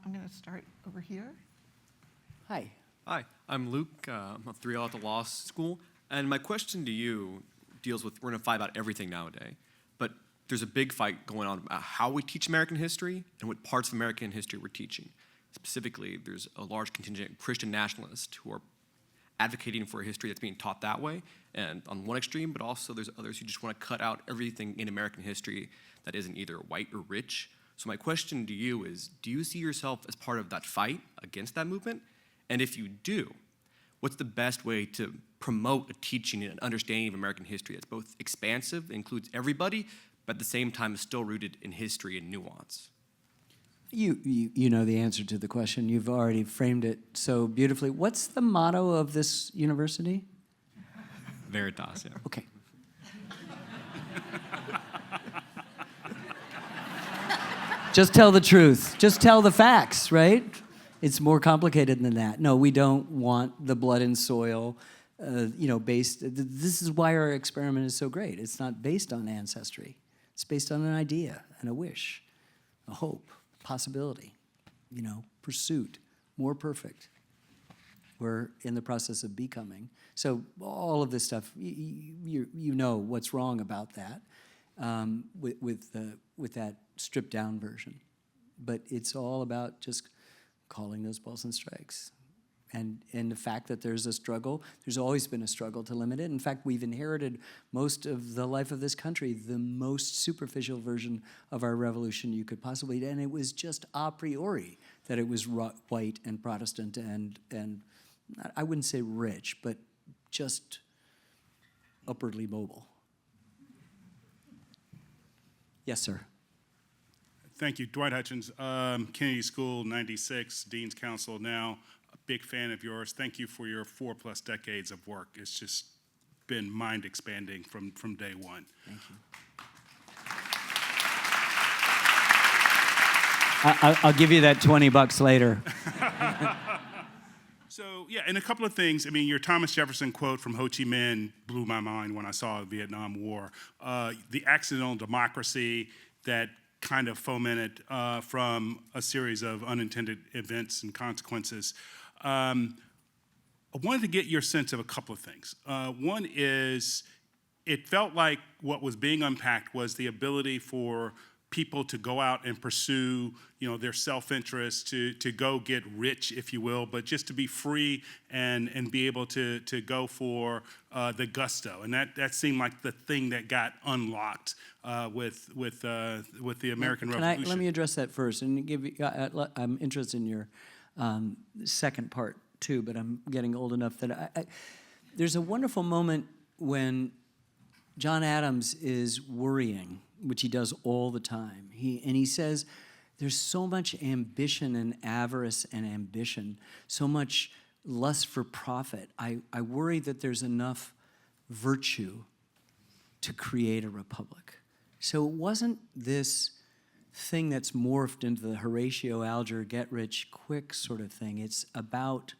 I'm going to start over here. Hi. Hi, I'm Luke. I'm a 3L at the law school. And my question to you deals with, we're going to fight about everything nowadays, but there's a big fight going on about how we teach American history and what parts of American history we're teaching. Specifically, there's a large contingent of Christian nationalists who are advocating for a history that's being taught that way, and on one extreme, but also there's others who just want to cut out everything in American history that isn't either white or rich. So my question to you is, do you see yourself as part of that fight against that movement? And if you do, what's the best way to promote a teaching and an understanding of American history that's both expansive, includes everybody, but at the same time is still rooted in history and nuance? You know the answer to the question. You've already framed it so beautifully. What's the motto of this university? Veritas, yeah. Okay. Just tell the truth. Just tell the facts, right? It's more complicated than that. No, we don't want the blood and soil, based. This is why our experiment is so great. It's not based on ancestry. It's based on an idea and a wish, a hope, possibility, pursuit, more perfect. We're in the process of becoming. So all of this stuff, you know what's wrong about that with that stripped down version. But it's all about just calling those balls and strikes. And the fact that there's a struggle, there's always been a struggle to limit it. In fact, we've inherited most of the life of this country, the most superficial version of our revolution you could possibly, and it was just a priori that it was white and Protestant and I wouldn't say rich, but just upwardly mobile. Yes, sir. Thank you. Dwight Hutchins, Kennedy School, 96, Dean's Council now. A big fan of yours. Thank you for your 4+ decades of work. It's just been mind-expanding from day one. Thank you. I'll give you that $20 later. So, yeah, and a couple of things. I mean, your Thomas Jefferson quote from Ho Chi Minh blew my mind when I saw the Vietnam War. The accidental democracy that kind of fomented from a series of unintended events and consequences. I wanted to get your sense of a couple of things. One is, it felt like what was being unpacked was the ability for people to go out and pursue, their self-interest, to go get rich, if you will, but just to be free and be able to go for the gusto. And that seemed like the thing that got unlocked with the American Revolution. Let me address that first and give you. I'm interested in your second part too, but I'm getting old enough that there's a wonderful moment when John Adams is worrying, which he does all the time. He says, there's so much ambition and avarice and ambition, so much lust for profit. I worry that there's enough virtue to create a republic. So it wasn't this thing that's morphed into the Horatio Alger get-rich-quick sort of thing. It's about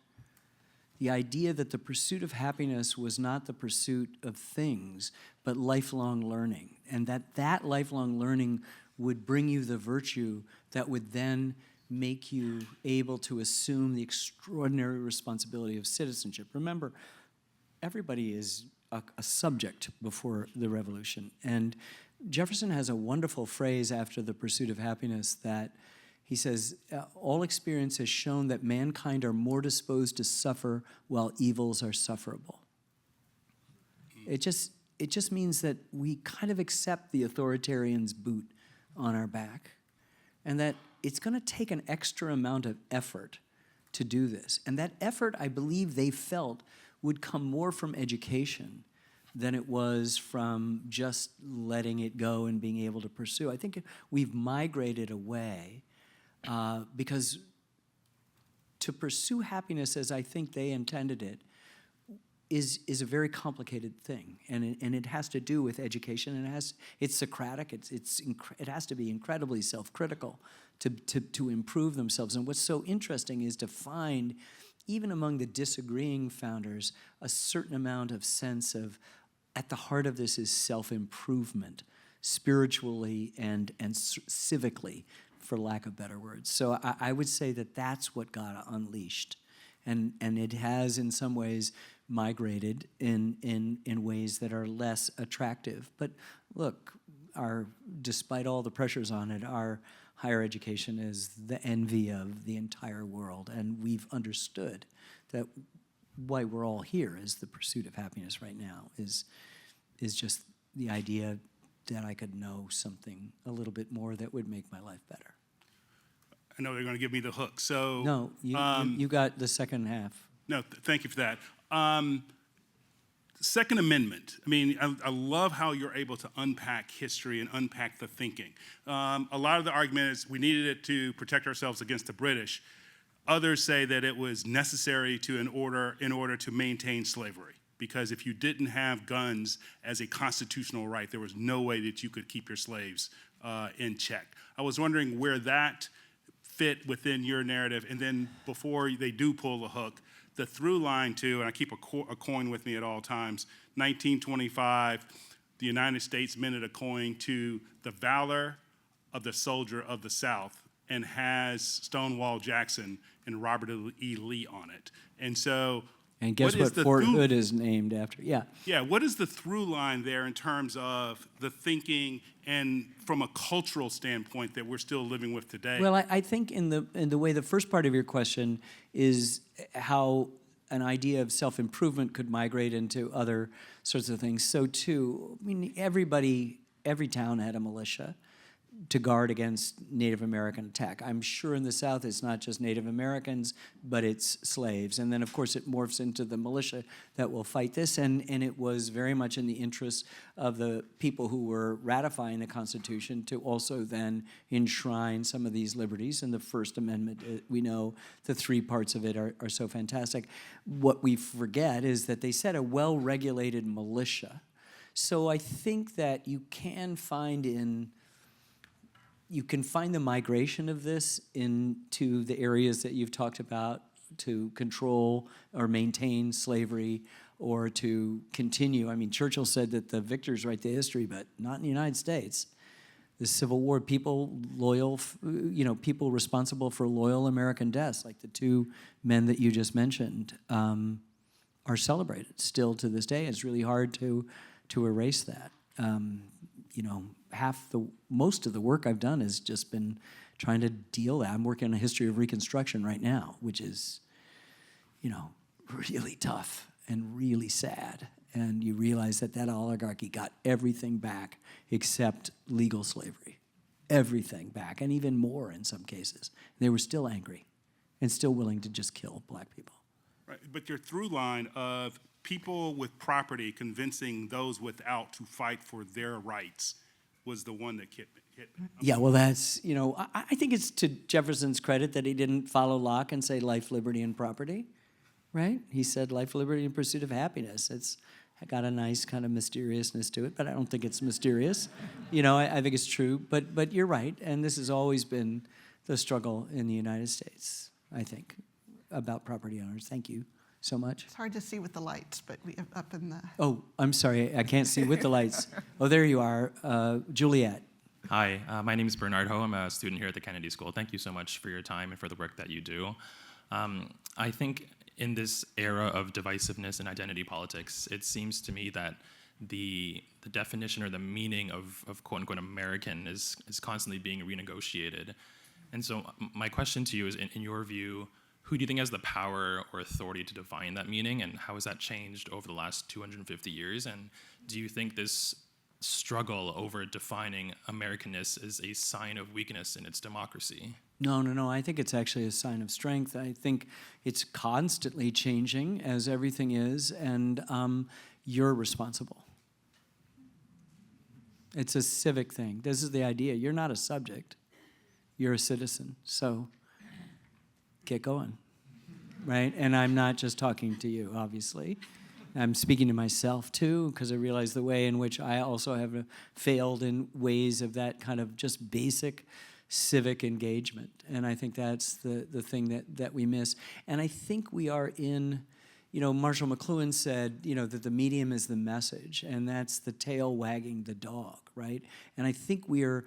the idea that the pursuit of happiness was not the pursuit of things, but lifelong learning, and that lifelong learning would bring you the virtue that would then make you able to assume the extraordinary responsibility of citizenship. Remember, everybody is a subject before the revolution, and Jefferson has a wonderful phrase after the pursuit of happiness that he says, all experience has shown that mankind are more disposed to suffer while evils are sufferable. It just means that we kind of accept the authoritarian's boot on our back, and that it's going to take an extra amount of effort to do this. And that effort, I believe they felt, would come more from education than it was from just letting it go and being able to pursue. I think we've migrated away because to pursue happiness as I think they intended it is a very complicated thing, and it has to do with education, and it's Socratic. It has to be incredibly self-critical to improve themselves. And what's so interesting is to find, even among the disagreeing founders, a certain amount of sense of, at the heart of this is self-improvement, spiritually and civically, for lack of better words. So I would say that that's what got unleashed. And it has, in some ways, migrated in ways that are less attractive. But look, despite all the pressures on it, our higher education is the envy of the entire world. And we've understood that why we're all here is the pursuit of happiness right now, is just the idea that I could know something a little bit more that would make my life better. I know they're going to give me the hook. So No, you got the second half. No, thank you for that. Second Amendment. I mean, I love how you're able to unpack history and unpack the thinking. A lot of the argument is we needed it to protect ourselves against the British. Others say that it was necessary in order to maintain slavery. Because if you didn't have guns as a constitutional right, there was no way that you could keep your slaves in check. I was wondering where that fit within your narrative, and then before they do pull the hook, the through line too, and I keep a coin with me at all times, 1925, the United States minted a coin to the valor of the soldier of the South and has Stonewall Jackson and Robert E. Lee on it. And so and guess what Fort Hood is named after? Yeah. Yeah, what is the through line there in terms of the thinking and from a cultural standpoint that we're still living with today? Well, I think in the way the first part of your question is how an idea of self-improvement could migrate into other sorts of things. So too, I mean, every town had a militia to guard against Native American attack. I'm sure in the South it's not just Native Americans, but it's slaves. And then, of course, it morphs into the militia that will fight this. And it was very much in the interest of the people who were ratifying the Constitution to also then enshrine some of these liberties. And the First Amendment, we know the three parts of it are so fantastic. What we forget is that they said a well-regulated militia. So I think that you can find the migration of this into the areas that you've talked about to control or maintain slavery or to continue. I mean, Churchill said that the victors write the history, but not in the United States. The Civil War, people responsible for loyal American deaths, like the two men that you just mentioned, are celebrated still to this day. It's really hard to erase that. Most of the work I've done has just been trying to deal that. I'm working on a history of Reconstruction right now, which is, really tough and really sad. And you realize that oligarchy got everything back except legal slavery. Everything back, and even more in some cases. They were still angry and still willing to just kill black people. Right, but your through line of people with property convincing those without to fight for their rights was the one that hit me. Yeah, well, that's, I think it's to Jefferson's credit that he didn't follow Locke and say life, liberty, and property, right? He said life, liberty, and pursuit of happiness. It's got a nice kind of mysteriousness to it, but I don't think it's mysterious. I think it's true, but you're right, and this has always been the struggle in the United States, I think, about property owners. Thank you so much. It's hard to see with the lights, but we have up in the... Oh, I'm sorry, I can't see with the lights. Oh, there you are, Juliet. Hi, my name is Bernard Ho. I'm a student here at the Kennedy School. Thank you so much for your time and for the work that you do. I think in this era of divisiveness and identity politics, it seems to me that the definition or the meaning of quote-unquote American is constantly being renegotiated. And so my question to you is, in your view, who do you think has the power or authority to define that meaning, and how has that changed over the last 250 years? And do you think this struggle over defining Americanness is a sign of weakness in its democracy? No. I think it's actually a sign of strength. I think it's constantly changing, as everything is, and you're responsible. It's a civic thing. This is the idea. You're not a subject. You're a citizen. So get going, right? And I'm not just talking to you, obviously. I'm speaking to myself, too, because I realize the way in which I also have failed in ways of that kind of just basic civic engagement. And I think that's the thing that we miss. And I think we are in, Marshall McLuhan said, that the medium is the message, and that's the tail wagging the dog, right? And I think we're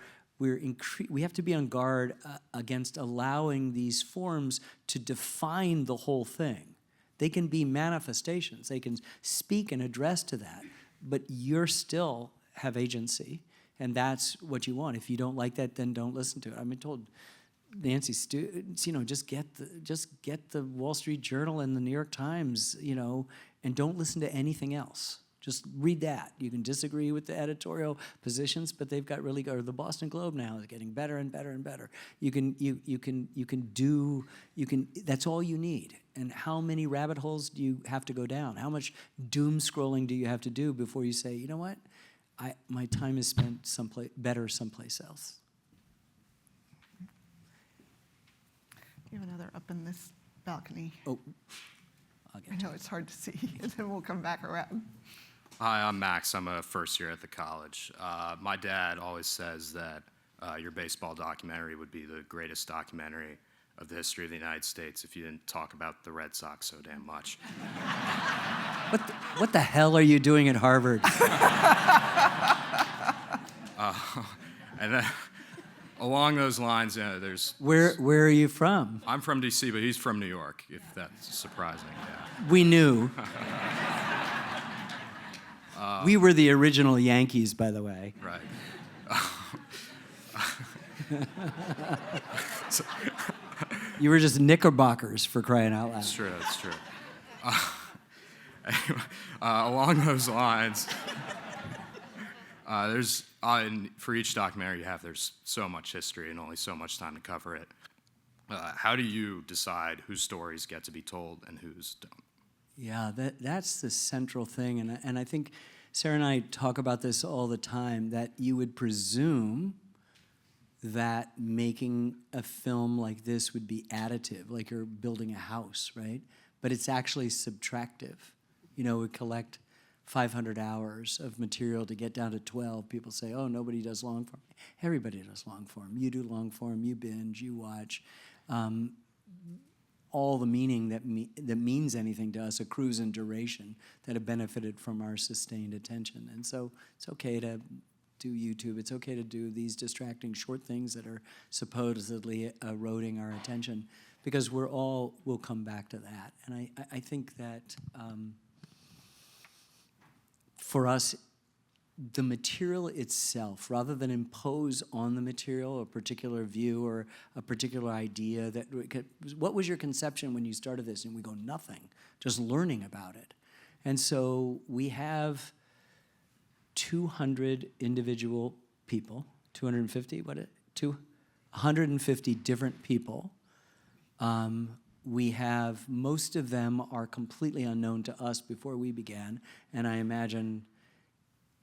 we have to be on guard against allowing these forms to define the whole thing. They can be manifestations. They can speak and address to that, but you're still have agency, and that's what you want. If you don't like that, then don't listen to it. I mean, told Nancy students, just get the Wall Street Journal and the New York Times, and don't listen to anything else. Just read that. You can disagree with the editorial positions, but they've got really good. Or the Boston Globe now is getting better and better and better. You can. That's all you need. And how many rabbit holes do you have to go down? How much doom scrolling do you have to do before you say, you know what, my time is spent someplace else. You have another up in this balcony. Oh, I'll I get to know it's hard to see, and then we'll come back around. Hi, I'm Max. I'm a first year at the college. My dad always says that your baseball documentary would be the greatest documentary of the history of the United States if you didn't talk about the Red Sox so damn much. What the hell are you doing at Harvard? And then, along those lines, there's... Where are you from? I'm from D.C., but he's from New York, if that's surprising. Yeah. We knew. We were the original Yankees, by the way. Right. You were just Knickerbockers, for crying out loud. That's true, that's true. Along those lines, for each documentary there's so much history and only so much time to cover it. How do you decide whose stories get to be told and whose don't? Yeah, that's the central thing, and I think Sarah and I talk about this all the time, that you would presume that making a film like this would be additive, like you're building a house, right? But it's actually subtractive. We collect 500 hours of material to get down to 12. People say, oh, nobody does long form. Everybody does long form. You do long form, you binge, you watch. All the meaning that means anything to us accrues in duration that have benefited from our sustained attention. And so it's okay to do YouTube. It's okay to do these distracting short things that are supposedly eroding our attention, because we'll come back to that. And I think that for us, the material itself, rather than impose on the material a particular view or a particular idea, what was your conception when you started this? And we go, nothing, just learning about it. And so we have 200 individual people, 250, 150 different people. We have, most of them are completely unknown to us before we began, and I imagine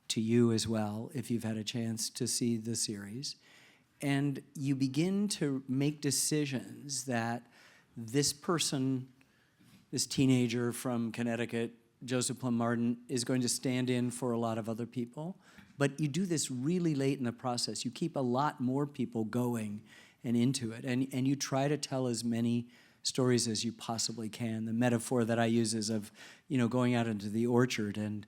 to you as well, if you've had a chance to see the series. And you begin to make decisions that this person, this teenager from Connecticut, Joseph Plum Martin, is going to stand in for a lot of other people. But you do this really late in the process. You keep a lot more people going and into it. And you try to tell as many stories as you possibly can. The metaphor that I use is of, going out into the orchard and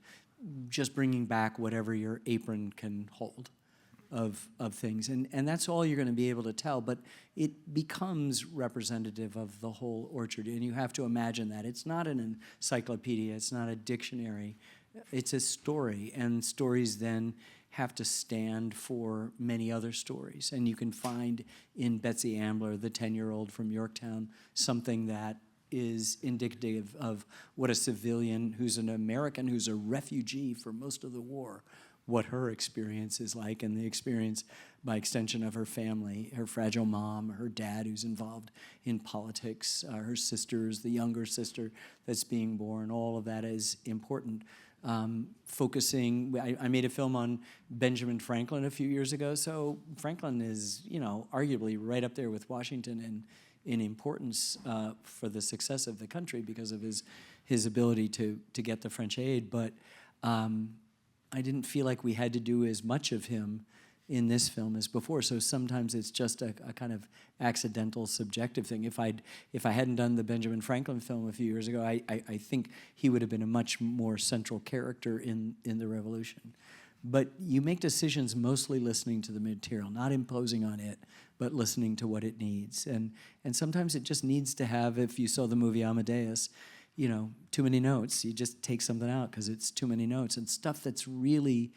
just bringing back whatever your apron can hold of things. And that's all you're going to be able to tell, but it becomes representative of the whole orchard. And you have to imagine that. It's not an encyclopedia. It's not a dictionary. It's a story, and stories then have to stand for many other stories. And you can find in Betsy Ambler, the 10-year-old from Yorktown, something that is indicative of what a civilian who's an American, who's a refugee for most of the war, what her experience is like, and the experience by extension of her family, her fragile mom, her dad who's involved in politics, her sisters, the younger sister that's being born. All of that is important. Focusing, I made a film on Benjamin Franklin a few years ago, so Franklin is, arguably right up there with Washington in importance for the success of the country because of his ability to get the French aid. But I didn't feel like we had to do as much of him in this film as before. So sometimes it's just a kind of accidental, subjective thing. If I hadn't done the Benjamin Franklin film a few years ago, I think he would have been a much more central character in the Revolution. But you make decisions mostly listening to the material, not imposing on it, but listening to what it needs. And sometimes it just needs to have, if you saw the movie Amadeus, you know, too many notes. You just take something out because it's too many notes. And stuff that's really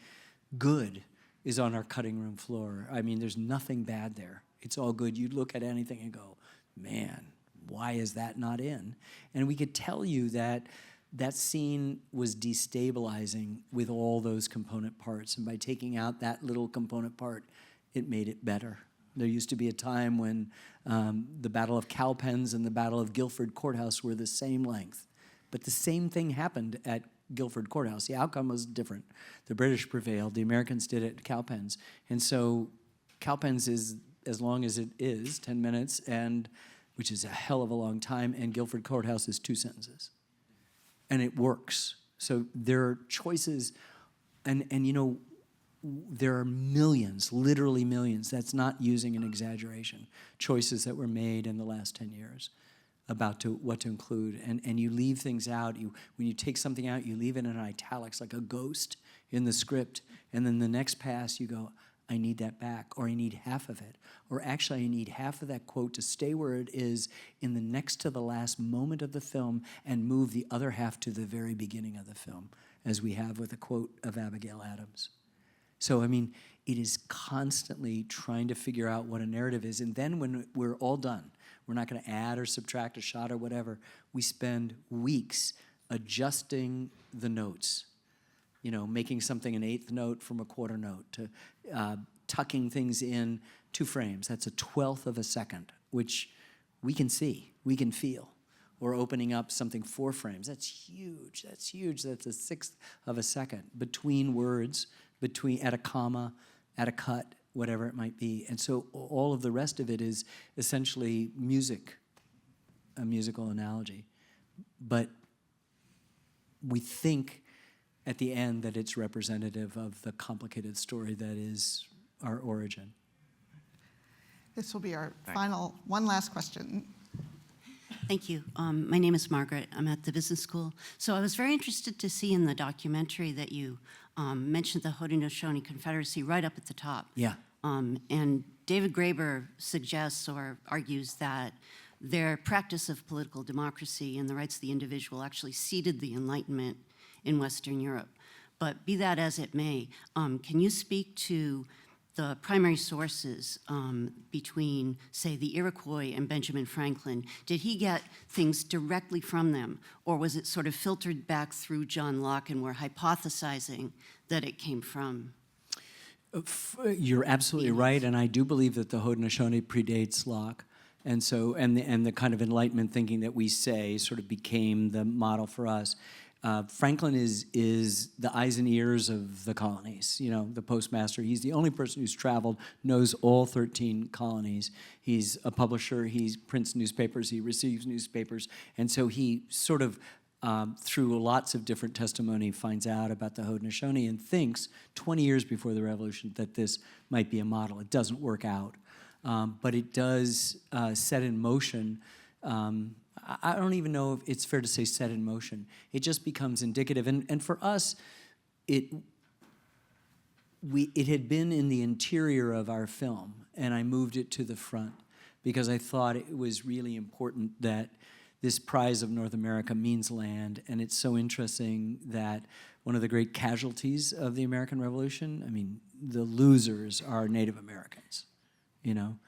good is on our cutting room floor. I mean, there's nothing bad there. It's all good. You look at anything and go, man, why is that not in? And we could tell you that that scene was destabilizing with all those component parts. And by taking out that little component part, it made it better. There used to be a time when the Battle of Cowpens and the Battle of Guilford Courthouse were the same length. But the same thing happened at Guilford Courthouse. The outcome was different. The British prevailed. The Americans did it at Cowpens. And so Cowpens is as long as it is, 10 minutes, and which is a hell of a long time, and Guilford Courthouse is 2 sentences. And it works. So there are choices, and you know, there are millions, literally millions, that's not using an exaggeration, choices that were made in the last 10 years about what to include. And you leave things out. When you take something out, you leave it in italics like a ghost in the script. And then the next pass, you go, I need that back, or I need half of it. Or actually, I need half of that quote to stay where it is in the next to the last moment of the film and move the other half to the very beginning of the film, as we have with the quote of Abigail Adams. So, I mean, it is constantly trying to figure out what a narrative is. And then when we're all done, we're not going to add or subtract a shot or whatever. We spend weeks adjusting the notes, you know, making something an 1/8 note from a 1/4 note, to tucking things in 2 frames. That's a 1/12 of a second, which we can see, we can feel. Or opening up something 4 frames. That's huge. That's huge. That's a 1/6 of a second between words, at a comma, at a cut, whatever it might be. And so all of the rest of it is essentially music, a musical analogy. But we think at the end that it's representative of the complicated story that is our origin. This will be our final, one last question. Thank you. My name is Margaret. I'm at the business school. So I was very interested to see in the documentary that you mentioned the Haudenosaunee Confederacy right up at the top. Yeah. And David Graeber suggests or argues that their practice of political democracy and the rights of the individual actually seeded the Enlightenment in Western Europe. But be that as it may, can you speak to the primary sources between, say, the Iroquois and Benjamin Franklin? Did he get things directly from them, or was it sort of filtered back through John Locke, and we're hypothesizing that it came from? You're absolutely right, and I do believe that the Haudenosaunee predates Locke. And so, and the kind of Enlightenment thinking that we say sort of became the model for us. Franklin is the eyes and ears of the colonies, you know, the postmaster. He's the only person who's traveled, knows all 13 colonies. He's a publisher, he prints newspapers, he receives newspapers, and so he sort of, through lots of different testimony, finds out about the Haudenosaunee and thinks 20 years before the revolution that this might be a model. It doesn't work out, but it does set in motion. I don't even know if it's fair to say set in motion. It just becomes indicative. And for us, it had been in the interior of our film, and I moved it to the front because I thought it was really important that this prize of North America means land, and it's so interesting that one of the great casualties of the American Revolution, I mean, the losers are Native Americans, you know,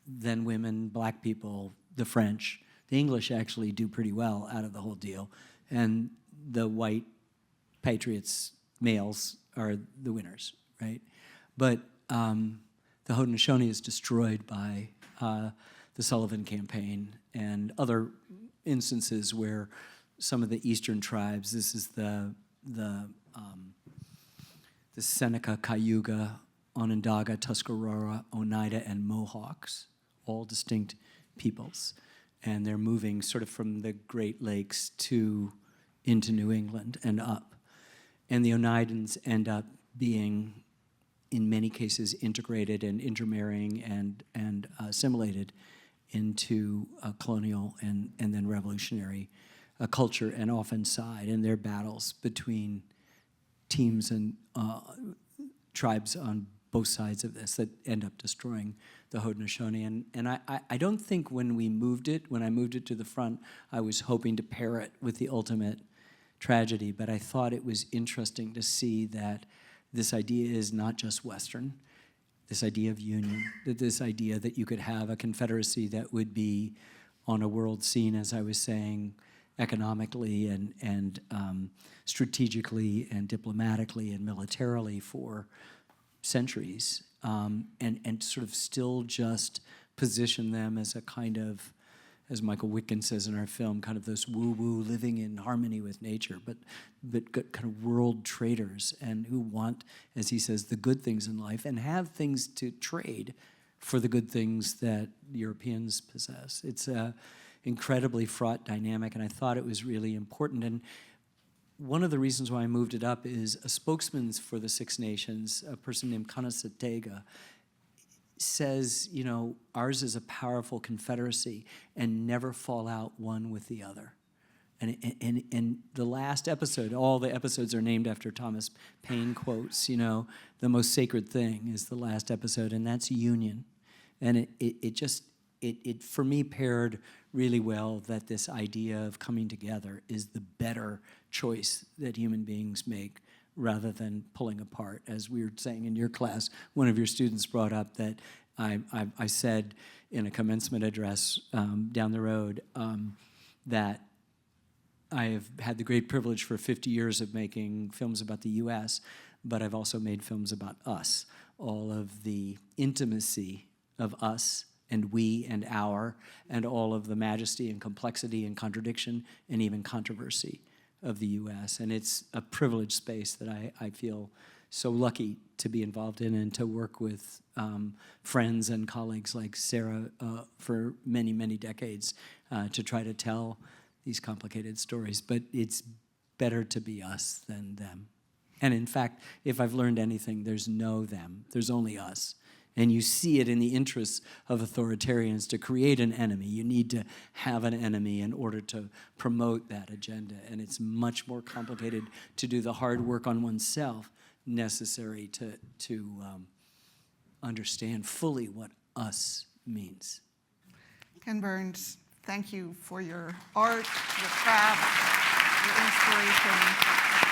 then women, black people, the French. The English actually do pretty well out of the whole deal, and the white patriots, males, are the winners, right? But the Haudenosaunee is destroyed by the Sullivan Campaign and other instances where some of the eastern tribes, this is the Seneca, Cayuga, Onondaga, Tuscarora, Oneida, and Mohawks, all distinct peoples. And they're moving sort of from the Great Lakes into New England and up. And the Oneidans end up being, in many cases, integrated and intermarrying and assimilated into colonial and then revolutionary culture, and often side in their battles between teams and tribes on both sides of this that end up destroying the Haudenosaunee. And I don't think when I moved it to the front, I was hoping to pair it with the ultimate tragedy, but I thought it was interesting to see that this idea is not just Western, this idea of union, that this idea that you could have a confederacy that would be on a world scene, as I was saying, economically and strategically and diplomatically and militarily for centuries, and sort of still just position them as a kind of, as Michael Wittgen says in our film, kind of those woo-woo living in harmony with nature, but kind of world traders and who want, as he says, the good things in life and have things to trade for the good things that Europeans possess. It's a incredibly fraught dynamic, and I thought it was really important. And one of the reasons why I moved it up is a spokesman for the Six Nations, a person named Kanasatega, says, you know, ours is a powerful confederacy and never fall out one with the other. And the last episode, all the episodes are named after Thomas Paine quotes, you know, the most sacred thing is the last episode, and that's union. And it for me paired really well that this idea of coming together is the better choice that human beings make rather than pulling apart. As we were saying in your class, one of your students brought up that I said in a commencement address down the road that I have had the great privilege for 50 years of making films about the US, but I've also made films about us, all of the intimacy of us and we and our, and all of the majesty and complexity and contradiction and even controversy of the US. And it's a privileged space that I feel so lucky to be involved in and to work with friends and colleagues like Sarah for many, many decades to try to tell these complicated stories. But it's better to be us than them. And in fact, if I've learned anything, there's no them, there's only us. And you see it in the interests of authoritarians to create an enemy. You need to have an enemy in order to promote that agenda. And it's much more complicated to do the hard work on oneself necessary to understand fully what us means. Ken Burns, thank you for your art, your craft, your inspiration.